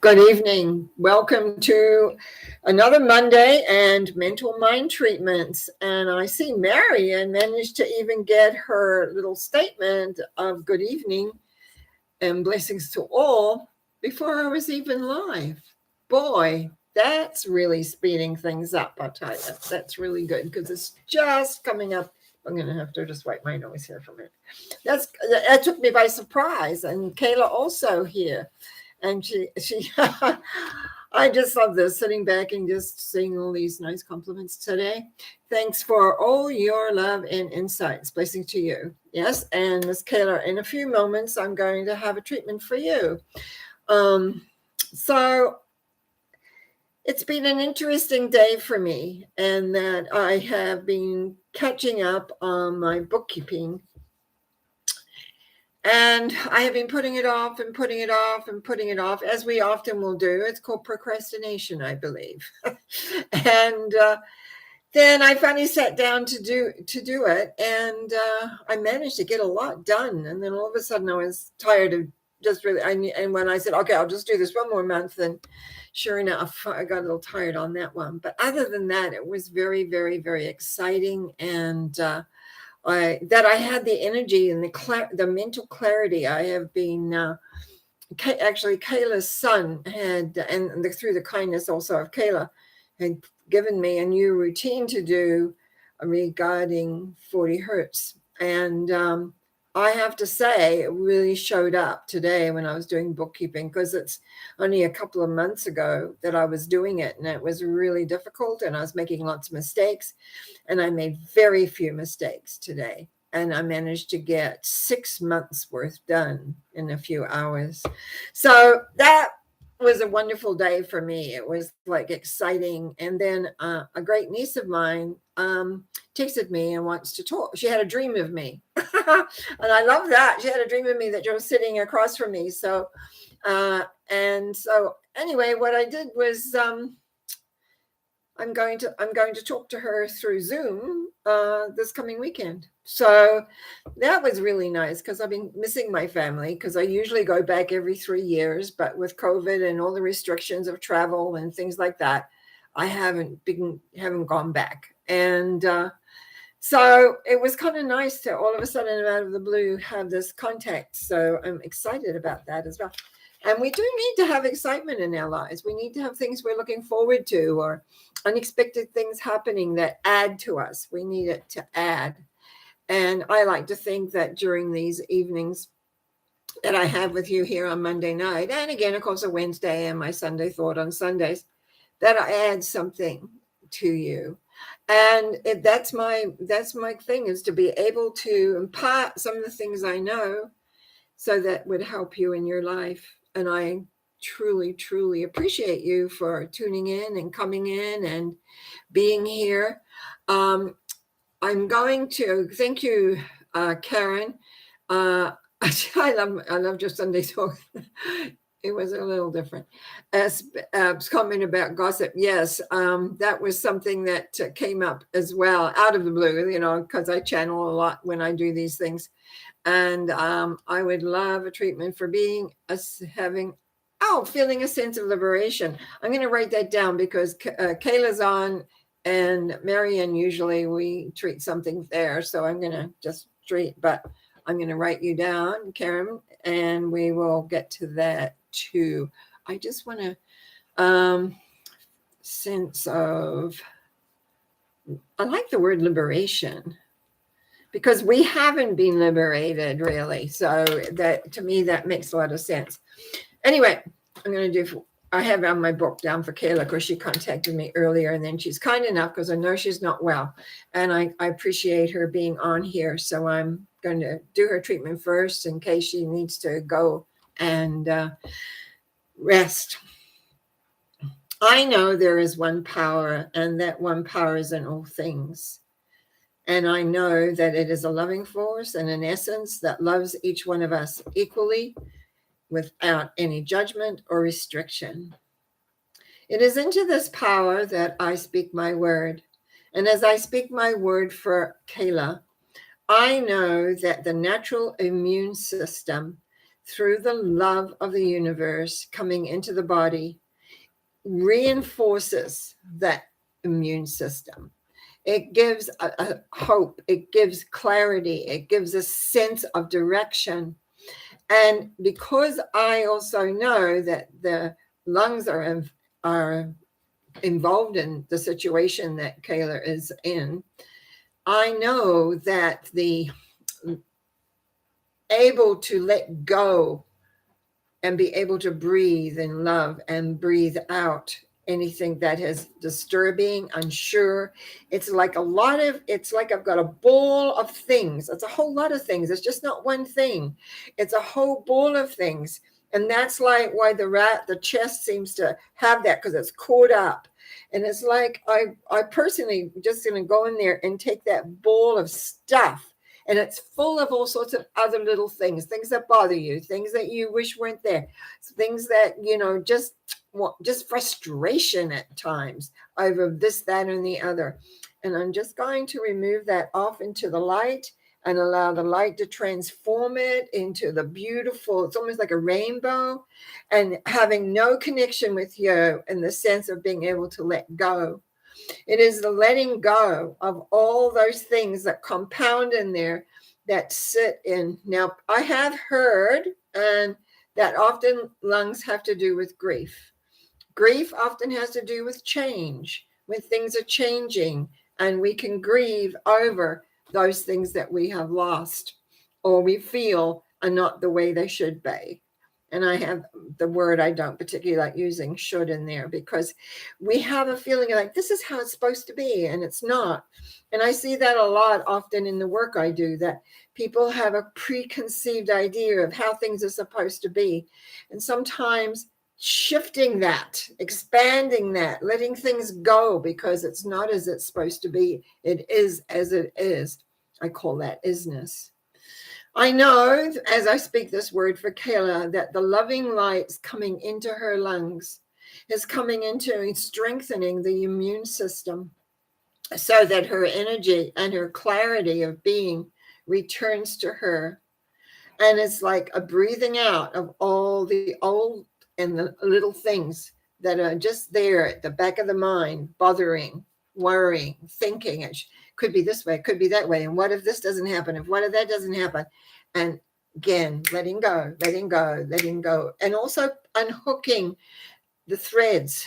Good evening. Welcome to another Monday and mental mind treatments. And I see Marion managed to even get her little statement of good evening and blessings to all before I was even live. Boy, that's really speeding things up, I'll tell you. That's really good because it's just coming up. I'm going to have to just wipe my nose here for a minute. That took me by surprise. And Kayla also here. And she I just love this, sitting back and just seeing all these nice compliments today. Thanks for all your love and insights. Blessing to you. Yes, and Miss Kayla, in a few moments, I'm going to have a treatment for you. So it's been an interesting day for me, and that I have been catching up on my bookkeeping. And I have been putting it off and putting it off and putting it off, as we often will do. It's called procrastination, I believe. And then I finally sat down to do it, and I managed to get a lot done. And then all of a sudden, I was tired of just really. And when I said, "Okay, I'll just do this one more month," then sure enough, I got a little tired on that one. But other than that, it was very, very, very exciting, and that I had the energy and the mental clarity. I have been actually Kayla's son had, and through the kindness also of Kayla, had given me a new routine to do regarding 40 hertz. And I have to say, it really showed up today when I was doing bookkeeping, because it's only a couple of months ago that I was doing it, and it was really difficult, and I was making lots of mistakes, and I made very few mistakes today. And I managed to get 6 months worth done in a few hours. So that was a wonderful day for me. It was like exciting. And then a great niece of mine texted me and wants to talk. She had a dream of me. And I love that. She had a dream of me that was sitting across from me. So, anyway, what I did was I'm going to talk to her through Zoom this coming weekend. So that was really nice, because I've been missing my family, because I usually go back every 3 years, but with COVID and all the restrictions of travel and things like that, I haven't gone back. And so it was kind of nice to all of a sudden, out of the blue, have this contact. So I'm excited about that as well. And we do need to have excitement in our lives. We need to have things we're looking forward to, or unexpected things happening that add to us. We need it to add. And I like to think that during these evenings that I have with you here on Monday night, and again, of course, a Wednesday and my Sunday thought on Sundays, that I add something to you. And that's my thing, is to be able to impart some of the things I know, so that would help you in your life. And I truly, truly appreciate you for tuning in and coming in and being here. I'm going to thank you, Karen. I love your Sunday talk. It was a little different. As comment about gossip, yes, that was something that came up as well, out of the blue, because I channel a lot when I do these things. And I would love a treatment for feeling a sense of liberation. I'm going to write that down, because Kayla's on, and Marianne, usually we treat something there. So I'm going to just treat, but I'm going to write you down, Karen, and we will get to that too. I just want to sense of, I like the word liberation, because we haven't been liberated really. So that, to me, that makes a lot of sense. Anyway, I have on my book down for Kayla, because she contacted me earlier, and then she's kind enough, because I know she's not well, and I appreciate her being on here. So I'm going to do her treatment first, in case she needs to go and rest. I know there is one power, and that one power is in all things. And I know that it is a loving force and an essence that loves each one of us equally, without any judgment or restriction. It is into this power that I speak my word. And as I speak my word for Kayla, I know that the natural immune system through the love of the universe coming into the body, reinforces that immune system. It gives a hope, it gives clarity, it gives a sense of direction. And because I also know that the lungs are involved in the situation that Kayla is in, I know that the able to let go and be able to breathe in love and breathe out anything that is disturbing, unsure. It's like I've got a ball of things. It's a whole lot of things. It's just not one thing. It's a whole ball of things. And that's like why the chest seems to have that, because it's caught up. And it's like I personally just going to go in there and take that ball of stuff, and it's full of all sorts of other little things that bother you, things that you wish weren't there, things that, just frustration at times over this, that, and the other. And I'm just going to remove that off into the light and allow the light to transform it into the beautiful, it's almost like a rainbow, and having no connection with you in the sense of being able to let go. It is the letting go of all those things that compound in there, that sit in. Now, I have heard, and that often lungs have to do with grief. Grief often has to do with change, when things are changing, and we can grieve over those things that we have lost or we feel are not the way they should be. And I have the word I don't particularly like using, should, in there, because we have a feeling like this is how it's supposed to be, and it's not. And I see that a lot often in the work I do, that people have a preconceived idea of how things are supposed to be. And sometimes shifting that, expanding that, letting things go because it's not as it's supposed to be. It is as it is. I call that isness. I know as I speak this word for Kayla that the loving light's coming into her lungs, is coming into strengthening the immune system so that her energy and her clarity of being returns to her. And it's like a breathing out of all the old and the little things that are just there at the back of the mind, bothering, worrying, thinking it could be this way, it could be that way. And what if this doesn't happen? What if that doesn't happen? And again, letting go, letting go, letting go. And also unhooking the threads,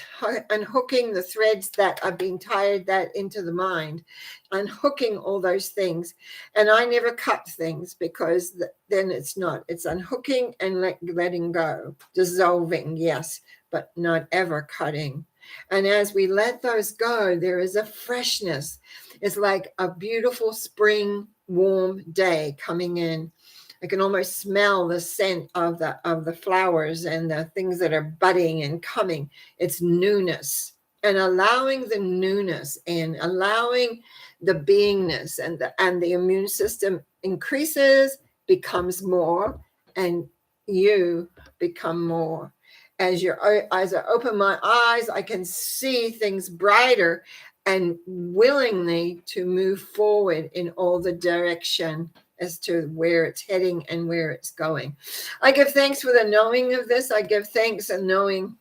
unhooking the threads that are being tied that into the mind, unhooking all those things. And I never cut things, because then it's unhooking and letting go, dissolving, yes, but not ever cutting. And as we let those go, there is a freshness. It's like a beautiful spring, warm day coming in. I can almost smell the scent of the flowers and the things that are budding and coming. It's newness, and allowing the newness and allowing the beingness, and the immune system increases, becomes more, and you become more. As I open my eyes, I can see things brighter and willingly to move forward in all the direction as to where it's heading and where it's going. I give thanks for the knowing of this. I give thanks and knowing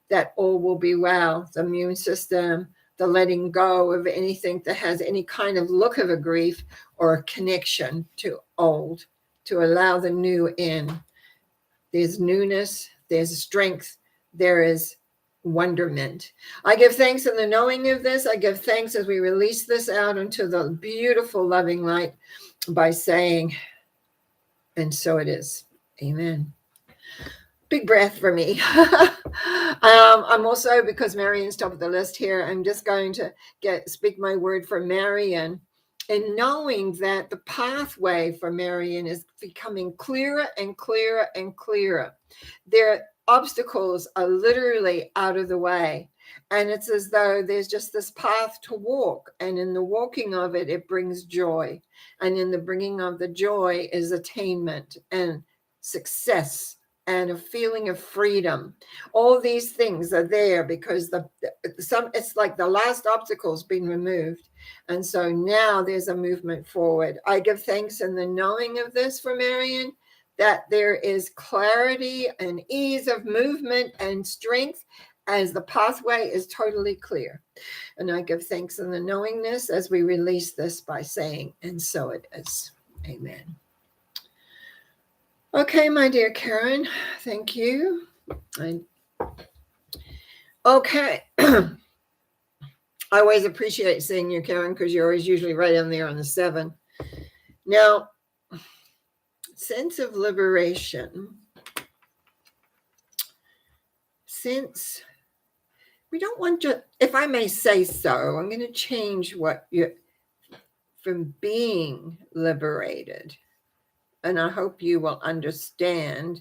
that all will be well. The immune system, the letting go of anything that has any kind of look of a grief or a connection to old, to allow the new in. There's newness, there's strength, there is wonderment. I give thanks in the knowing of this. I give thanks as we release this out into the beautiful loving light by saying, and so it is. Amen. Big breath for me. I'm also, because Marion's top of the list here, I'm just going to speak my word for Marion, and knowing that the pathway for Marion is becoming clearer and clearer and clearer. Their obstacles are literally out of the way. And it's as though there's just this path to walk. And in the walking of it, it brings joy. And in the bringing of the joy is attainment and success and a feeling of freedom. All these things are there because it's like the last obstacle's been removed. And so now there's a movement forward. I give thanks in the knowing of this for Marion, that there is clarity and ease of movement and strength as the pathway is totally clear. And I give thanks in the knowingness as we release this by saying, and so it is. Amen. Okay, my dear Karen, thank you. Okay. I always appreciate seeing you, Karen, because you're always usually right on there on the 7. Now, sense of liberation. Since we don't want to, if I may say so, I'm going to change what you from being liberated. And I hope you will understand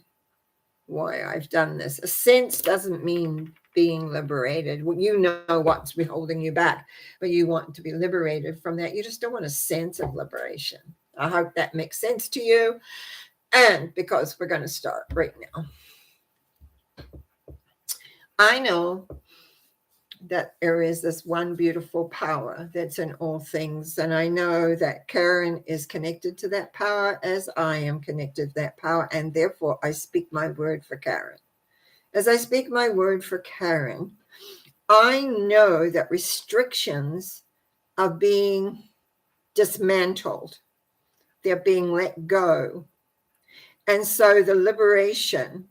why I've done this. A sense doesn't mean being liberated. Well, you know what's been holding you back, but you want to be liberated from that. You just don't want a sense of liberation. I hope that makes sense to you. And because we're going to start right now. I know that there is this one beautiful power that's in all things. And I know that Karen is connected to that power as I am connected to that power. And therefore, I speak my word for Karen. As I speak my word for Karen, I know that restrictions are being dismantled. They're being let go. And so the liberation,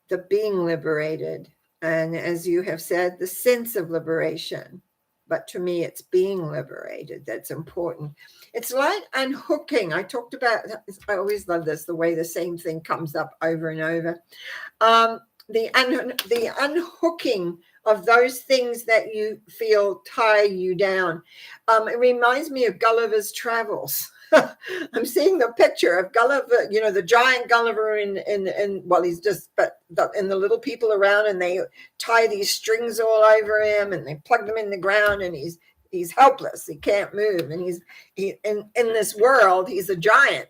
the being liberated, and as you have said, the sense of liberation. But to me, it's being liberated that's important. It's like unhooking. I talked about, I always love this, the way the same thing comes up over and over. The unhooking of those things that you feel tie you down. It reminds me of Gulliver's Travels. I'm seeing the picture of Gulliver, you know, the giant Gulliver in well, he's just, but and the little people around, and they tie these strings all over him, and they plug them in the ground, and he's helpless. He can't move, and he in this world, he's a giant.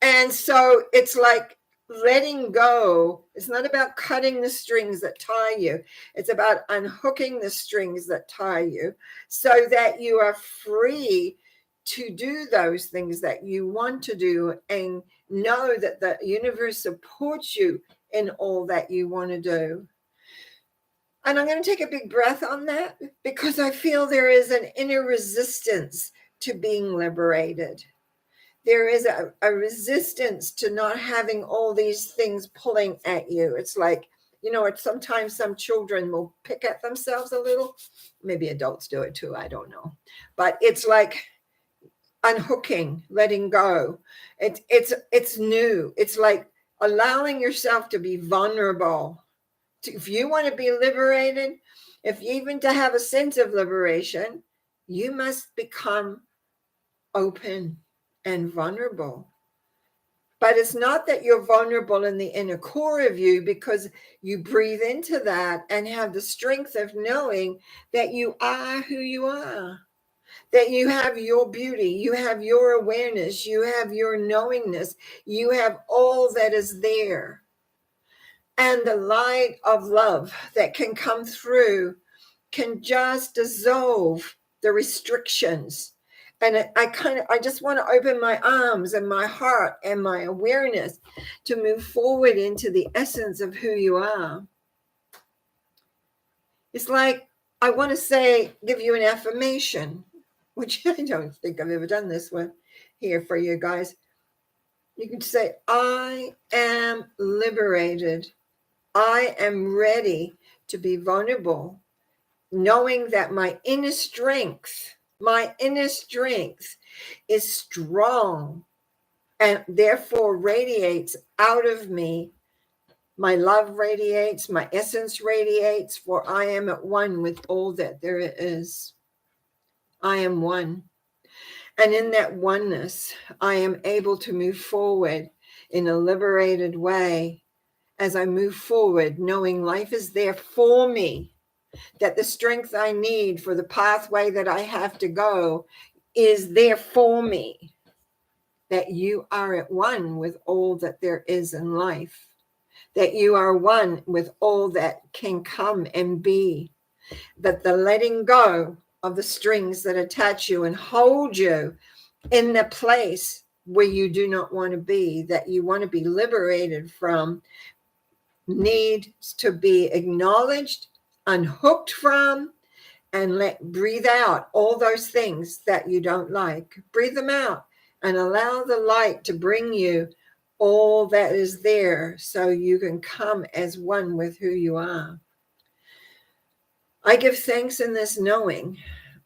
And so it's like letting go. It's not about cutting the strings that tie you. It's about unhooking the strings that tie you so that you are free to do those things that you want to do and know that the universe supports you in all that you want to do. And I'm going to take a big breath on that because I feel there is an inner resistance to being liberated. There is a resistance to not having all these things pulling at you. It's like, you know, it's sometimes some children will pick at themselves a little. Maybe adults do it too. I don't know. But it's like unhooking, letting go. It's new. It's like allowing yourself to be vulnerable. If you want to be liberated, if even to have a sense of liberation, you must become open and vulnerable. But it's not that you're vulnerable in the inner core of you, because you breathe into that and have the strength of knowing that you are who you are, that you have your beauty, you have your awareness, you have your knowingness, you have all that is there. And the light of love that can come through can just dissolve the restrictions. And I just want to open my arms and my heart and my awareness to move forward into the essence of who you are. It's like I want to say, give you an affirmation, which I don't think I've ever done this one here for you guys. You can say, I am liberated. I am ready to be vulnerable, knowing that my inner strength is strong and therefore radiates out of me. My love radiates, my essence radiates, for I am at one with all that there is. I am one. And in that oneness, I am able to move forward in a liberated way as I move forward, knowing life is there for me, that the strength I need for the pathway that I have to go is there for me, that you are at one with all that there is in life, that you are one with all that can come and be, that the letting go of the strings that attach you and hold you in the place where you do not want to be, that you want to be liberated from, needs to be acknowledged, unhooked from, and breathe out all those things that you don't like. Breathe them out and allow the light to bring you all that is there so you can come as one with who you are. I give thanks in this knowing.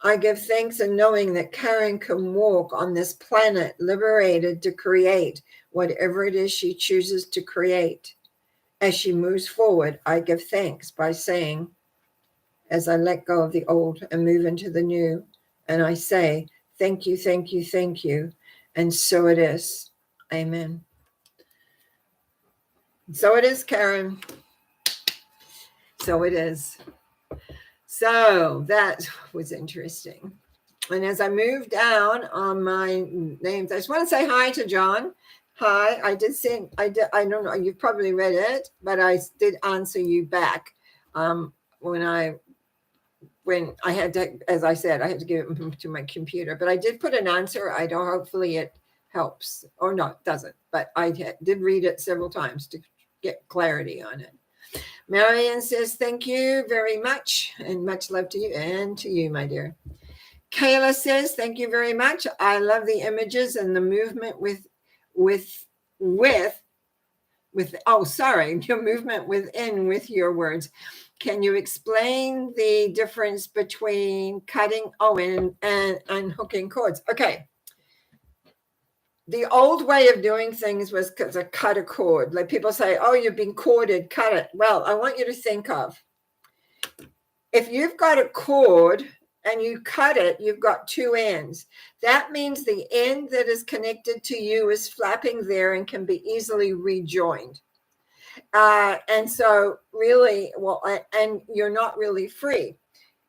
I give thanks in knowing that Karen can walk on this planet liberated to create whatever it is she chooses to create. As she moves forward, I give thanks by saying, as I let go of the old and move into the new, and I say, thank you, thank you, thank you. And so it is. Amen. So it is, Karen. So it is. So that was interesting. And as I move down on my names, I just want to say hi to John. Hi, I don't know, you've probably read it, but I did answer you back when I had to, as I said, I had to give it to my computer, but I did put an answer. Hopefully it helps, or no, it doesn't, but I did read it several times to get clarity on it. Marianne says, thank you very much, and much love to you and to you, my dear. Kayla says, thank you very much. I love the images and the movement your movement with your words. Can you explain the difference between cutting and unhooking cords? Okay. The old way of doing things was to cut a cord. Like people say, oh, you've been corded, cut it. Well, I want you to think of, if you've got a cord and you cut it, you've got two ends. That means the end that is connected to you is flapping there and can be easily rejoined. And so really, and you're not really free.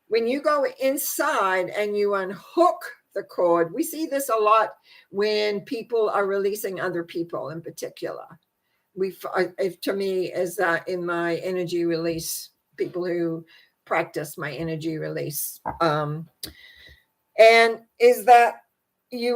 When you go inside and you unhook the cord, we see this a lot when people are releasing other people in particular. To me, as in my energy release, people who practice my energy release, and is that you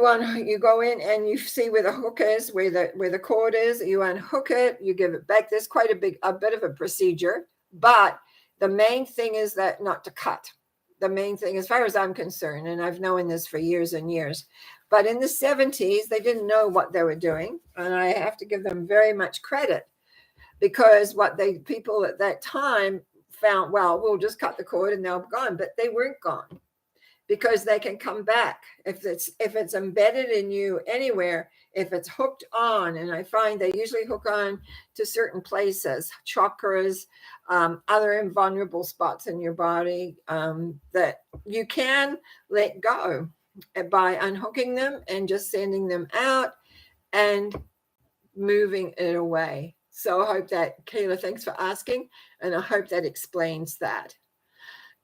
go in and you see where the hook is, where the cord is, you unhook it, you give it back. There's quite a bit of a procedure, but the main thing is that not to cut. The main thing, as far as I'm concerned, and I've known this for years and years, but in the 70s, they didn't know what they were doing. And I have to give them very much credit, because people at that time found, well, we'll just cut the cord and they're gone, but they weren't gone, because they can come back. If it's embedded in you anywhere, if it's hooked on, and I find they usually hook on to certain places, chakras, other invulnerable spots in your body, that you can let go by unhooking them and just sending them out and moving it away. So I hope that, Kayla, thanks for asking, and I hope that explains that.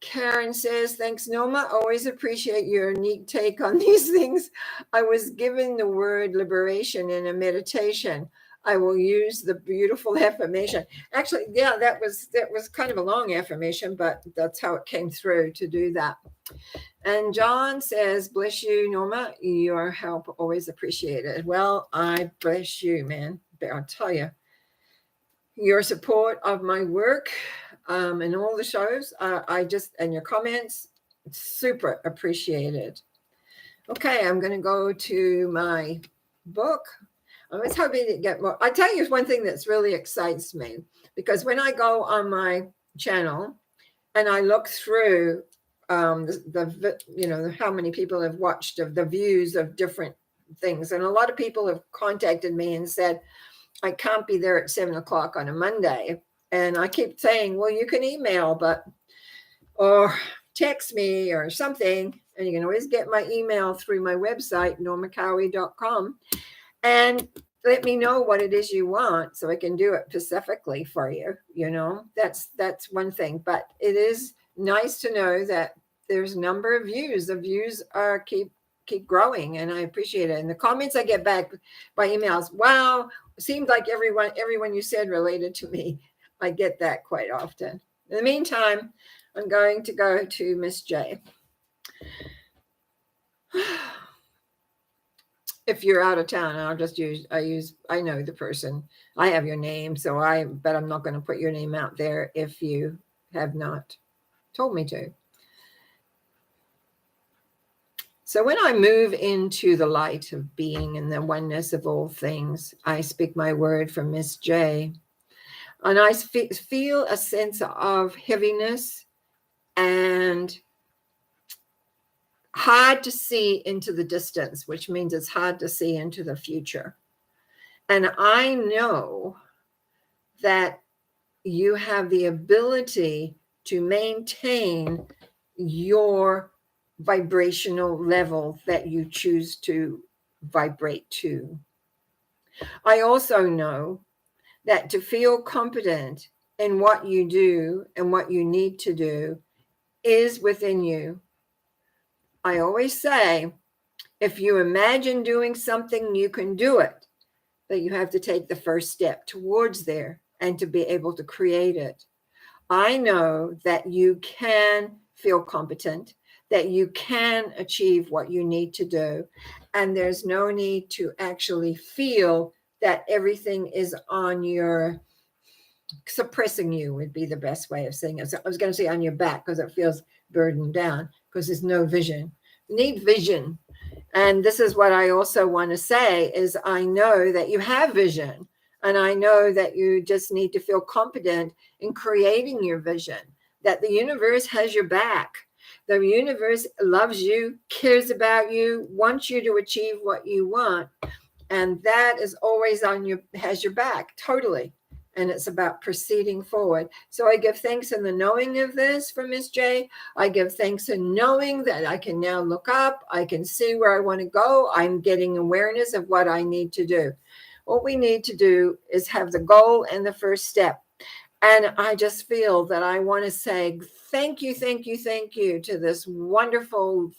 Karen says, thanks, Norma. Always appreciate your unique take on these things. I was given the word liberation in a meditation. I will use the beautiful affirmation. Actually, yeah, that was kind of a long affirmation, but that's how it came through to do that. And John says, bless you, Norma. Your help always appreciated. Well, I bless you, man. I'll tell you. Your support of my work and all the shows, and your comments, super appreciated. Okay, I'm going to go to my book. I was hoping to get more. I tell you one thing that's really excites me, because when I go on my channel and I look through how many people have watched, of the views of different things, and a lot of people have contacted me and said, I can't be there at 7:00 on a Monday. And I keep saying, well, you can email, or text me or something. And you can always get my email through my website, normacowie.com, and let me know what it is you want so I can do it specifically for you. That's one thing. But it is nice to know that there's a number of views. The views are keep growing, and I appreciate it. And the comments I get back by emails, wow, seemed like everyone you said related to me. I get that quite often. In the meantime, I'm going to go to Miss J. if you're out of town, I know the person. I have your name, but I'm not going to put your name out there if you have not told me to. So when I move into the light of being and the oneness of all things, I speak my word for Miss J, and I feel a sense of heaviness and hard to see into the distance, which means it's hard to see into the future. And I know that you have the ability to maintain your vibrational level that you choose to vibrate to. I also know that to feel competent in what you do and what you need to do is within you. I always say, if you imagine doing something, you can do it, but you have to take the first step towards there and to be able to create it. I know that you can feel competent, that you can achieve what you need to do, and there's no need to actually feel that everything is on your, suppressing you would be the best way of saying it. So I was going to say on your back because it feels burdened down because there's no vision. You need vision. And this is what I also want to say is I know that you have vision, and I know that you just need to feel competent in creating your vision, that the universe has your back. The universe loves you, cares about you, wants you to achieve what you want. And that is always has your back, totally. And it's about proceeding forward. So I give thanks in the knowing of this for Miss J. I give thanks in knowing that I can now look up. I can see where I want to go. I'm getting awareness of what I need to do. What we need to do is have the goal and the first step. And I just feel that I want to say thank you, thank you, thank you to this wonderful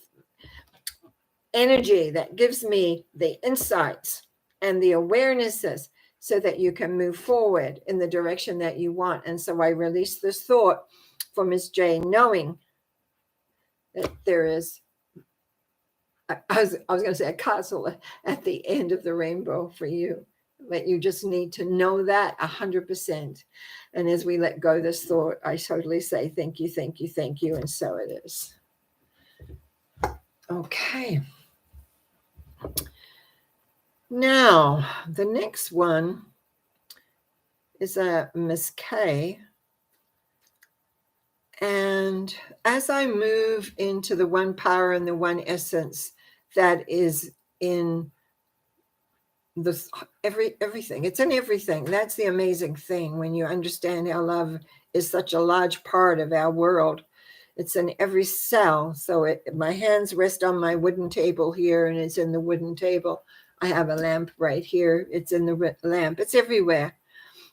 energy that gives me the insights and the awarenesses so that you can move forward in the direction that you want. And so I release this thought for Miss J, knowing that there is, I was going to say a castle at the end of the rainbow for you, but you just need to know that 100%. And as we let go this thought, I totally say thank you, thank you, thank you. And so it is. Okay. Now, the next one is a Miss K. And as I move into the one power and the one essence that is in this everything, it's in everything. That's the amazing thing when you understand how love is such a large part of our world. It's in every cell. So my hands rest on my wooden table here, and it's in the wooden table. I have a lamp right here. It's in the lamp. It's everywhere.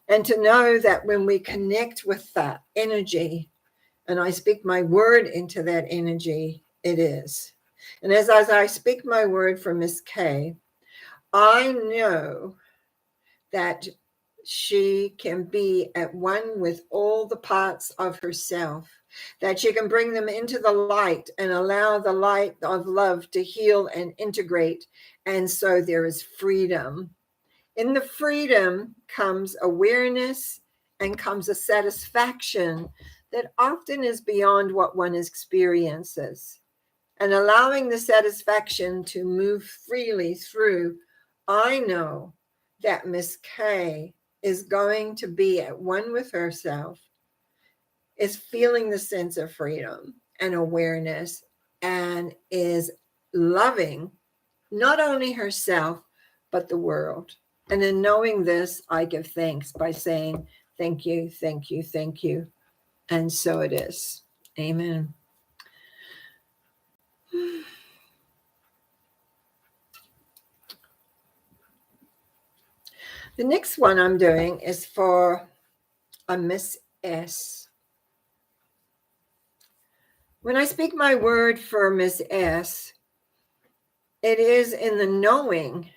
And to know that when we connect with that energy, and I speak my word into that energy, it is. And as I speak my word for Miss K, I know that she can be at one with all the parts of herself, that she can bring them into the light and allow the light of love to heal and integrate. And so there is freedom. In the freedom comes awareness and comes a satisfaction that often is beyond what one experiences. And allowing the satisfaction to move freely through, I know that Miss K is going to be at one with herself, is feeling the sense of freedom and awareness, and is loving not only herself, but the world. And in knowing this, I give thanks by saying, thank you, thank you, thank you. And so it is. Amen. The next one I'm doing is for a Miss S. When I speak my word for Miss S, it is in the knowing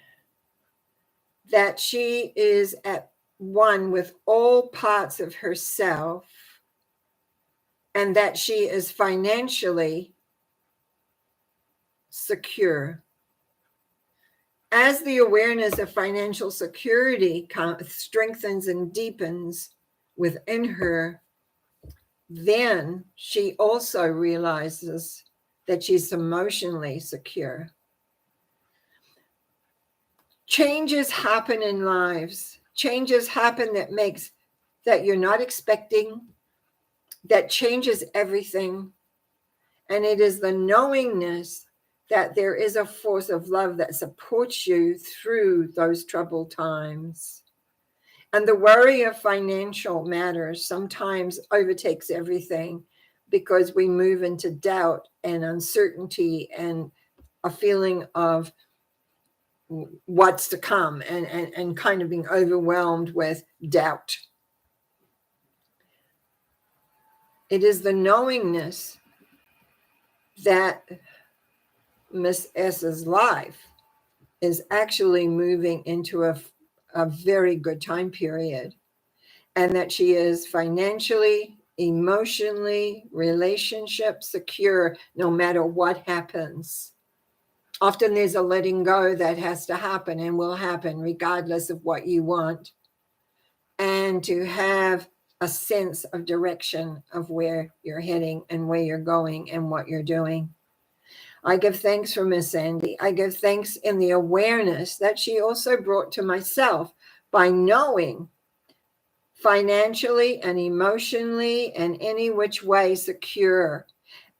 that she is at one with all parts of herself, and that she is financially secure. As the awareness of financial security strengthens and deepens within her, then she also realizes that she's emotionally secure. Changes happen in lives. Changes happen that you're not expecting, that changes everything. And it is the knowingness that there is a force of love that supports you through those troubled times. And the worry of financial matters sometimes overtakes everything because we move into doubt and uncertainty and a feeling of what's to come and kind of being overwhelmed with doubt. It is the knowingness that Miss S's life is actually moving into a very good time period, and that she is financially, emotionally, relationship secure no matter what happens. Often there's a letting go that has to happen and will happen regardless of what you want. And to have a sense of direction of where you're heading and where you're going and what you're doing. I give thanks for Miss Sandy. I give thanks in the awareness that she also brought to myself by knowing financially and emotionally and any which way secure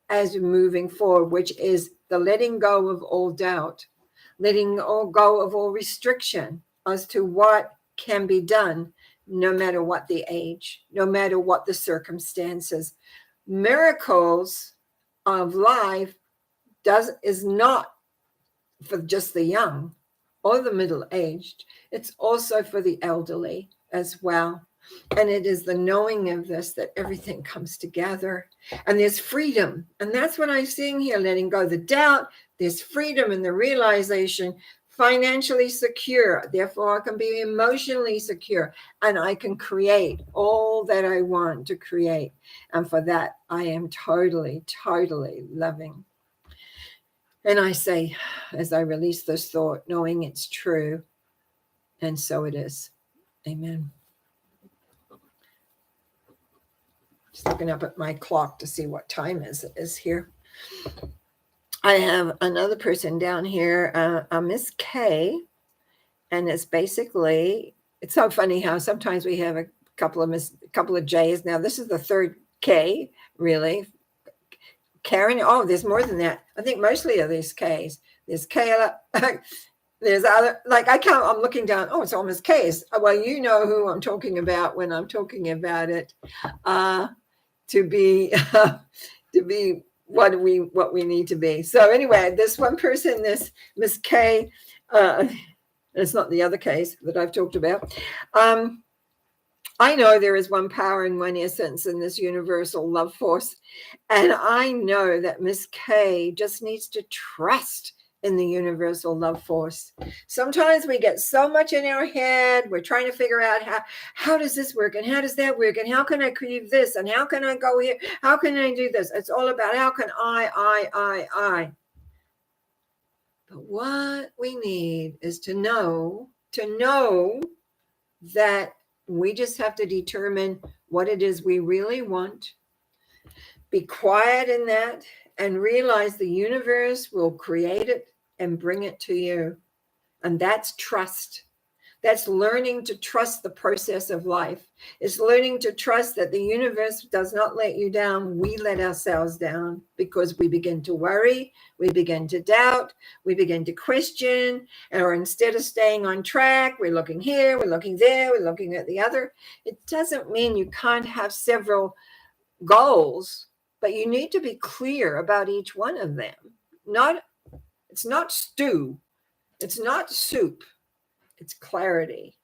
as moving forward, which is the letting go of all doubt, letting go of all restriction as to what can be done, no matter what the age, no matter what the circumstances. Miracles of life is not for just the young or the middle-aged. It's also for the elderly as well. And it is the knowing of this that everything comes together and there's freedom. And that's what I'm seeing here, letting go the doubt. There's freedom in the realization, financially secure. Therefore, I can be emotionally secure and I can create all that I want to create. And for that, I am totally, totally loving. And I say, as I release this thought, knowing it's true, and so it is. Amen. Just looking up at my clock to see what time it is here. I have another person down here, a Miss K, and it's basically, it's so funny how sometimes we have a couple of J's. Now this is the third K, really. Karen, oh, there's more than that. I think mostly of these K's. There's Kayla, there's other, like I'm looking down, oh, it's all Miss K's. Well, you know who I'm talking about when I'm talking about it. To be what we need to be. So anyway, this one person, this Miss K, it's not the other case that I've talked about. I know there is one power and one essence in this universal love force. And I know that Miss K just needs to trust in the universal love force. Sometimes we get so much in our head. We're trying to figure out how does this work and how does that work and how can I create this and how can I go here? How can I do this? It's all about how can I. But what we need is to know that we just have to determine what it is we really want. Be quiet in that and realize the universe will create it and bring it to you. And that's trust. That's learning to trust the process of life. It's learning to trust that the universe does not let you down. We let ourselves down because we begin to worry, we begin to doubt, we begin to question, or instead of staying on track, we're looking here, we're looking there, we're looking at the other. It doesn't mean you can't have several goals, but you need to be clear about each one of them. It's not stew. It's not soup. It's clarity.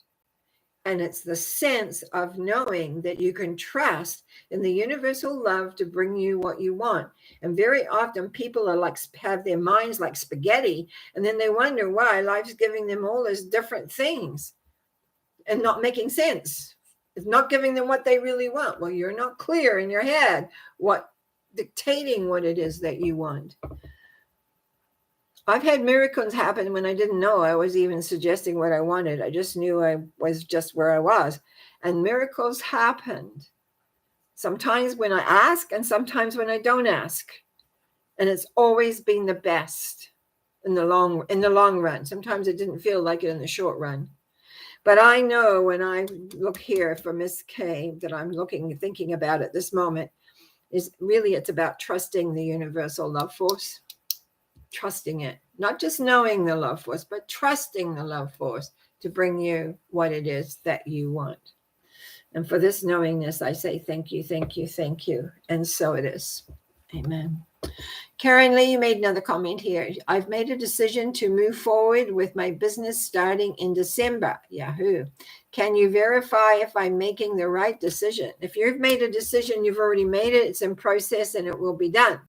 And it's the sense of knowing that you can trust in the universal love to bring you what you want. And very often people are have their minds like spaghetti, and then they wonder why life's giving them all these different things and not making sense. It's not giving them what they really want. Well, you're not clear in your head dictating what it is that you want. I've had miracles happen when I didn't know I was even suggesting what I wanted. I just knew I was just where I was. And miracles happened. Sometimes when I ask and sometimes when I don't ask. And it's always been the best in the long run. Sometimes it didn't feel like it in the short run. But I know when I look here for Miss K that I'm thinking about at this moment is really it's about trusting the universal love force. Trusting it, not just knowing the love force, but trusting the love force to bring you what it is that you want. And for this knowingness, I say thank you, thank you, thank you. And so it is. Amen. Karen Lee, you made another comment here. I've made a decision to move forward with my business starting in December. Yahoo. Can you verify if I'm making the right decision? If you've made a decision, you've already made it. It's in process and it will be done.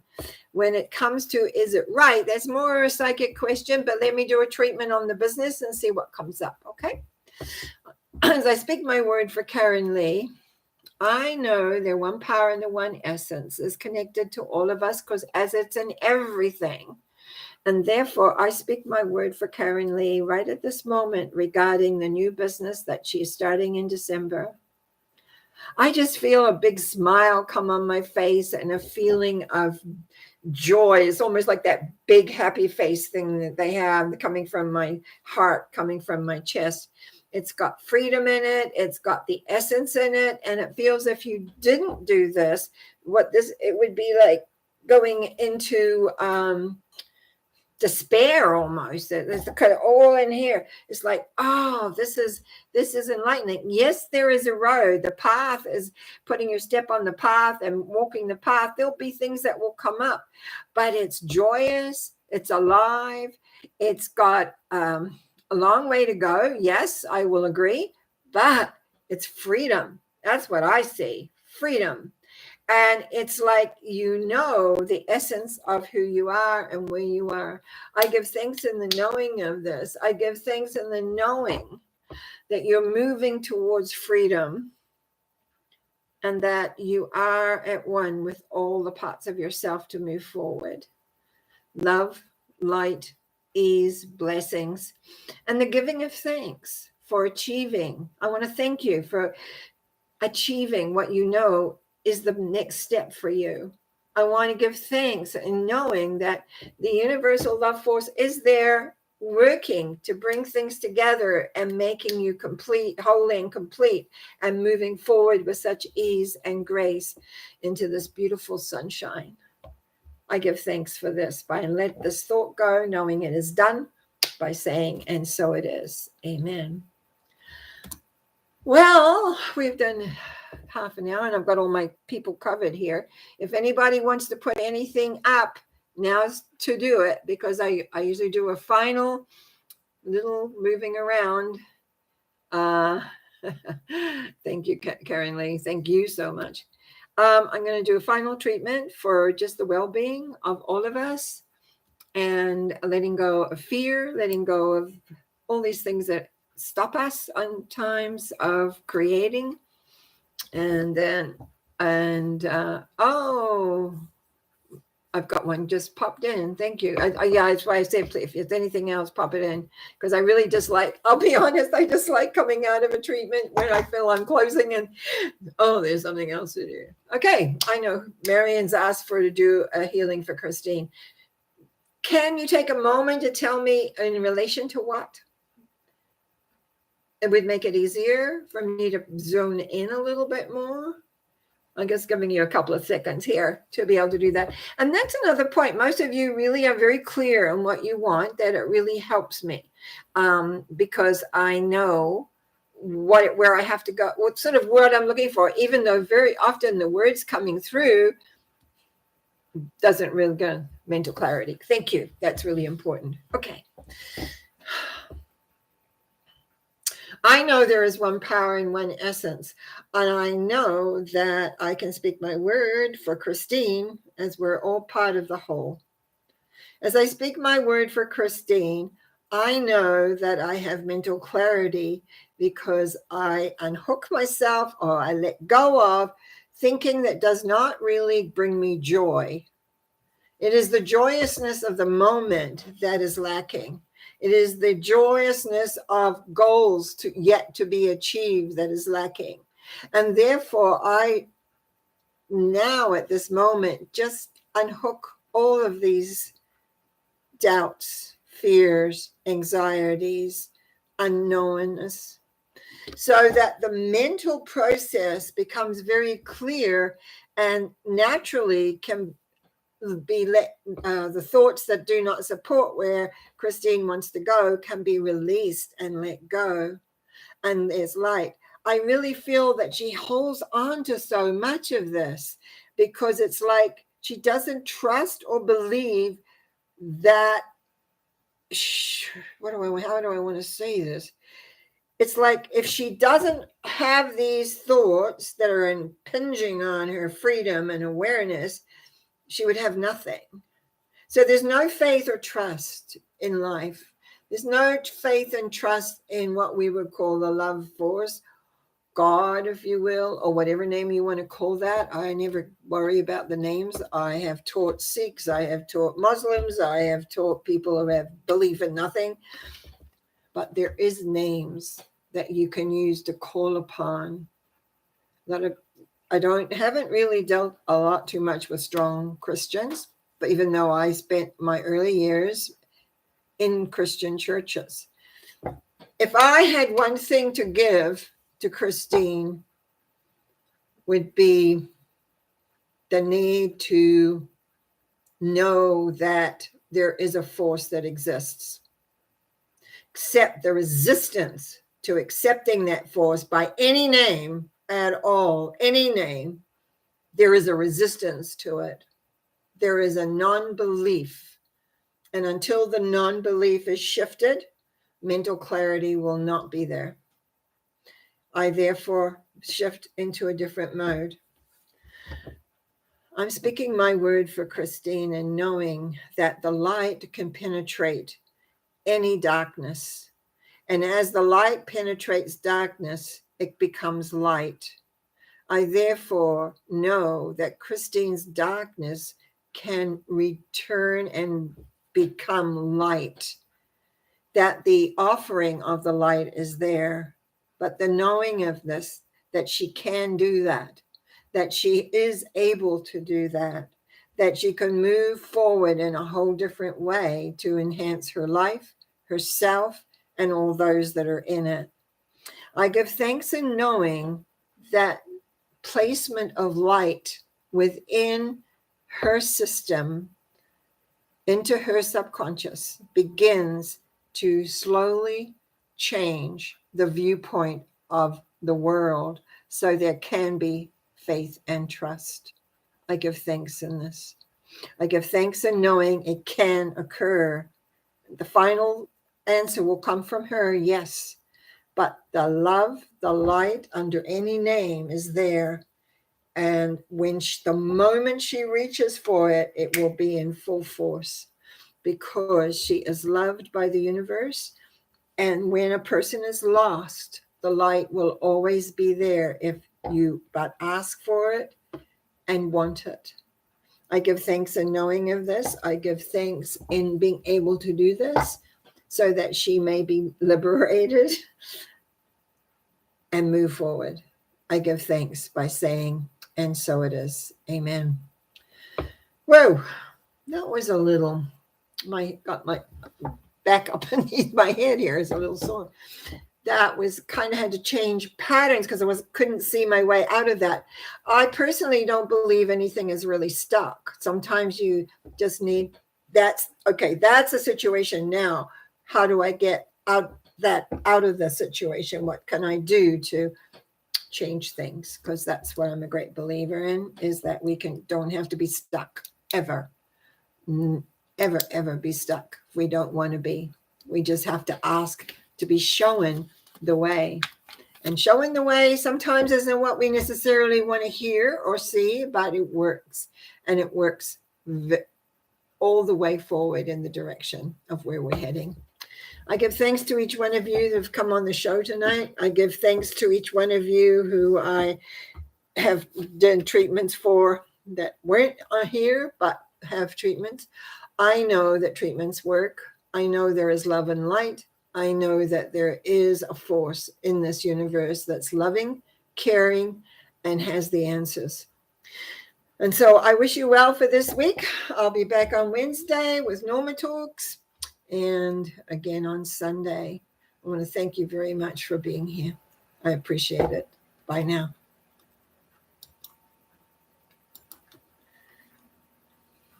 When it comes to, is it right? That's more a psychic question, but let me do a treatment on the business and see what comes up. Okay. As I speak my word for Karen Lee, I know the one power and the one essence is connected to all of us because as it's in everything. And therefore, I speak my word for Karen Lee right at this moment regarding the new business that she's starting in December. I just feel a big smile come on my face and a feeling of joy. It's almost like that big happy face thing that they have coming from my heart, coming from my chest. It's got freedom in it. It's got the essence in it. And it feels if you didn't do this, it would be like going into despair almost. There's kind of all in here. It's like, oh, this is enlightening. Yes, there is a road. The path is putting your step on the path and walking the path. There'll be things that will come up, but it's joyous. It's alive. It's got a long way to go. Yes, I will agree, but it's freedom. That's what I see. Freedom. And it's like, the essence of who you are and where you are. I give thanks in the knowing of this. I give thanks in the knowing that you're moving towards freedom and that you are at one with all the parts of yourself to move forward. Love, light, ease, blessings, and the giving of thanks for achieving. I want to thank you for achieving what you know is the next step for you. I want to give thanks in knowing that the universal love force is there working to bring things together and making you complete, whole and complete, and moving forward with such ease and grace into this beautiful sunshine. I give thanks for this by let this thought go, knowing it is done, by saying, and so it is. Amen. Well, we've done half an hour and I've got all my people covered here. If anybody wants to put anything up, now's to do it, because I usually do a final little moving around. Thank you, Karen Lee. Thank you so much. I'm going to do a final treatment for just the well-being of all of us and letting go of fear, letting go of all these things that stop us on times of creating. And then, I've got one just popped in. Thank you. Yeah, that's why I say, if there's anything else, pop it in. Because I really dislike, I'll be honest, I dislike coming out of a treatment when I feel I'm closing and, there's something else to do. Okay, I know Marion's asked for to do a healing for Christine. Can you take a moment to tell me in relation to what? It would make it easier for me to zone in a little bit more. I'm just giving you a couple of seconds here to be able to do that. And that's another point. Most of you really are very clear on what you want, that it really helps me because I know where I have to go, what sort of word I'm looking for, even though very often the words coming through doesn't really get mental clarity. Thank you. That's really important. Okay. I know there is one power and one essence, and I know that I can speak my word for Christine, as we're all part of the whole. As I speak my word for Christine, I know that I have mental clarity because I unhook myself, or I let go of thinking that does not really bring me joy. It is the joyousness of the moment that is lacking. It is the joyousness of goals yet to be achieved that is lacking. And therefore, I now at this moment just unhook all of these doubts, fears, anxieties, unknownness, so that the mental process becomes very clear and naturally can be the thoughts that do not support where Christine wants to go can be released and let go. And there's light. I really feel that she holds on to so much of this because it's like she doesn't trust or believe that how do I want to say this? It's like if she doesn't have these thoughts that are impinging on her freedom and awareness, she would have nothing. So there's no faith or trust in life. There's no faith and trust in what we would call the love force, God, if you will, or whatever name you want to call that. I never worry about the names. I have taught Sikhs, I have taught Muslims, I have taught people who have belief in nothing. But there is names that you can use to call upon. Haven't really dealt a lot too much with strong Christians, but even though I spent my early years in Christian churches. If I had one thing to give to Christine, would be the need to know that there is a force that exists. Accept the resistance to accepting that force by any name at all, any name. There is a resistance to it. There is a non-belief. And until the non-belief is shifted, mental clarity will not be there. I therefore shift into a different mode. I'm speaking my word for Christine and knowing that the light can penetrate any darkness. And as the light penetrates darkness, it becomes light. I therefore know that Christine's darkness can return and become light, that the offering of the light is there, but the knowing of this, that she can do that she is able to do that she can move forward in a whole different way to enhance her life, herself, and all those that are in it. I give thanks in knowing that placement of light within her system into her subconscious begins to slowly change the viewpoint of the world so there can be faith and trust. I give thanks in this. I give thanks in knowing it can occur. The final answer will come from her, yes. But the love, the light under any name is there. And when the moment she reaches for it, it will be in full force because she is loved by the universe. And when a person is lost, the light will always be there if you but ask for it and want it. I give thanks in knowing of this. I give thanks in being able to do this so that she may be liberated and move forward. I give thanks by saying, and so it is. Amen. Whoa, that was a little, got my back up beneath my head here is a little sore. That was kind of had to change patterns because I couldn't see my way out of that. I personally don't believe anything is really stuck. Sometimes you just need, that's a situation now. How do I get out of the situation? What can I do to change things? Because that's what I'm a great believer in, is that we don't have to be stuck ever be stuck. We don't want to be. We just have to ask to be shown the way. And showing the way sometimes isn't what we necessarily want to hear or see, but it works. And it works all the way forward in the direction of where we're heading. I give thanks to each one of you that have come on the show tonight. I give thanks to each one of you who I have done treatments for that weren't here, but have treatments. I know that treatments work. I know there is love and light. I know that there is a force in this universe that's loving, caring, and has the answers. And so I wish you well for this week. I'll be back on Wednesday with Norma Talks and again on Sunday. I want to thank you very much for being here. I appreciate it. Bye now.